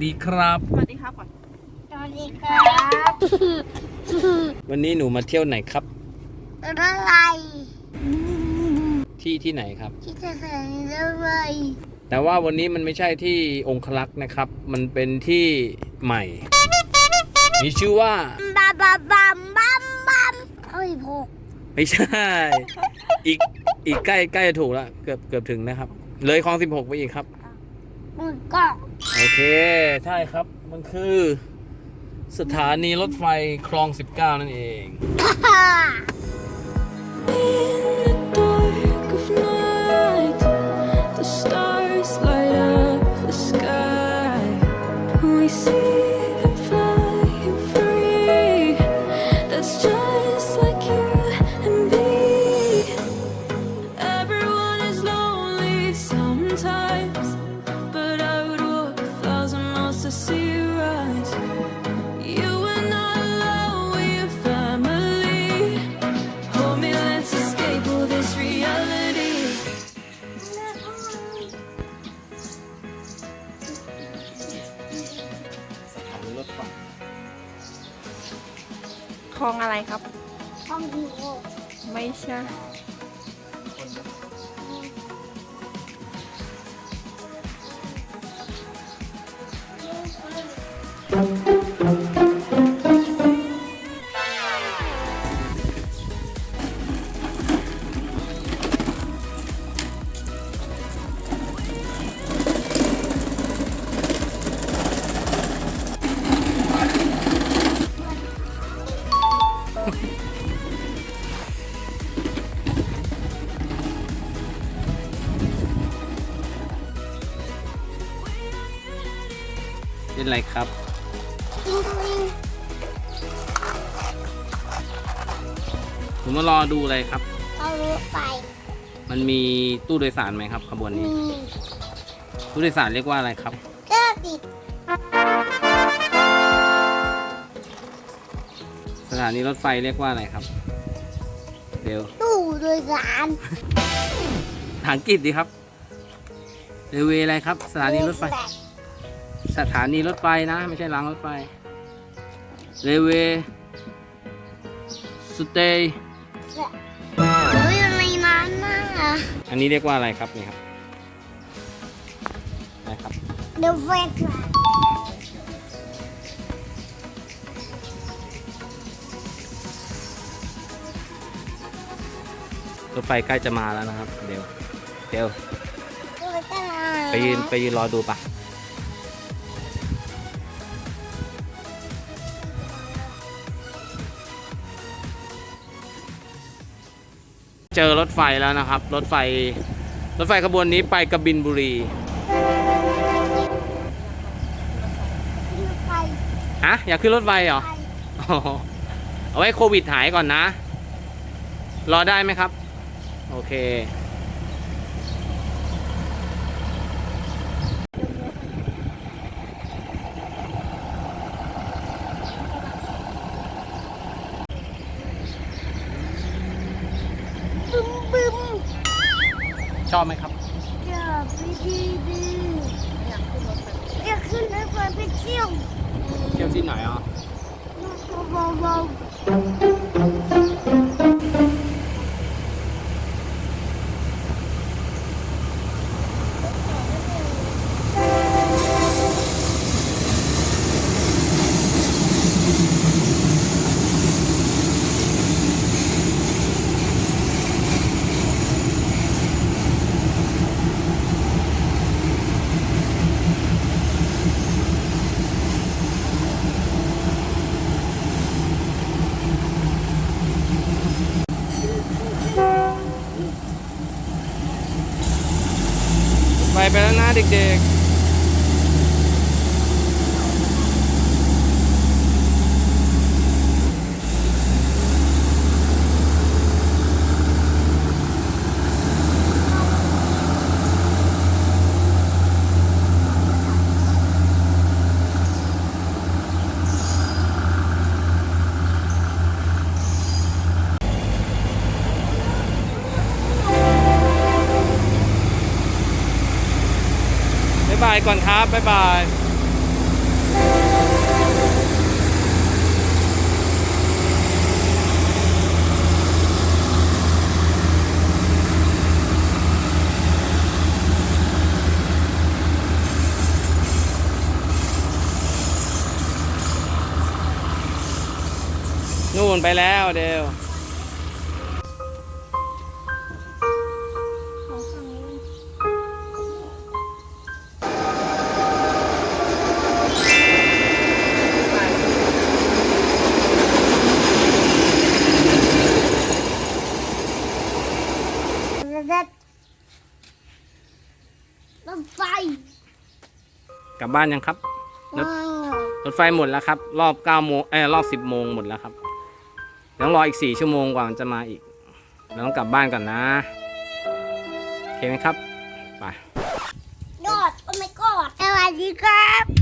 ดีครับ สวัสดีครับก่อน สวัสดีครับ วันนี้หนูมาเที่ยวไหนครับ อะไร ที่ไหนครับ ที่จะเสนออะไร แต่ว่าวันนี้มันไม่ใช่ที่องคลักษ์นะครับ มันเป็นที่ใหม่ มีชื่อว่า บัมบัมบัมบัมบัมเฮ้ยพก ไม่ใช่ อีกใกล้จะถูกแล้วเกือบถึงนะครับ เลยคลอง16ไปอีกครับ มือก็ โอเค ใช่ครับ มันคือสถานีรถไฟคลอง19นั่นเอง ฮ่า In the dark of night, the stars light up the sky. We see them flying free. That's just like you and me. Everyone is lonely sometimes, but I would walk 1,000 miles to see you rise. You are not alone, we're family. Hold me, let's escape all this reality. สถานีรถไฟ คลองอะไรครับ ห้องที่หก ไม่ใช่ เป็นไรครับ ผมมารอดูอะไรครับ เอารถไป มันมีตู้โดยสารไหมครับขบวนนี้ มี ตู้โดยสารเรียกว่าอะไรครับ ก็ติด สถานีรถไฟเรียกว่าอะไรครับเร็ว ตู้โดยสาร ภาษาอังกฤษดีครับเรเวอะไรครับ สถานีรถไฟ สถานีรถไฟนะ ไม่ใช่รางรถไฟเรเวสเตย์ เฮ้ยอะไรนั้นน่ะ อันนี้เรียกว่าอะไรครับนี่ครับอะไรครับ เดี๋ยวเฟส รถไฟใกล้จะมาแล้วนะครับเดี๋ยวไปยืนรอดูปะเจอรถไฟแล้วนะครับ รถไฟขบวนนี้ไปกบินบุรี ไป ฮะอยากขึ้นรถไฟเหรอ อ๋อเอาไว้โควิดหายก่อนนะ รอได้ไหมครับ โอเค บึ้มบึ้ม ชอบไหมครับ จะไปดีอยากขึ้นรถไฟไปเที่ยว เที่ยวที่ไหนอ่ะ เบาไปแล้วนะเด็กๆบ๊ายบายก่อนครับบ๊ายบาย นู่นไปแล้วเดว ของฝั่งนี้รถไฟ กลับบ้านยังครับ รถ รถไฟหมดแล้วครับ รอบ9โมงรอบ10โมงหมดแล้วครับต้องรออีก4ชั่วโมงกว่ามันจะมาอีกเราต้องกลับบ้านก่อนนะโอเคไหมครับไป ยอด โอ้ my god สวัสดีครับ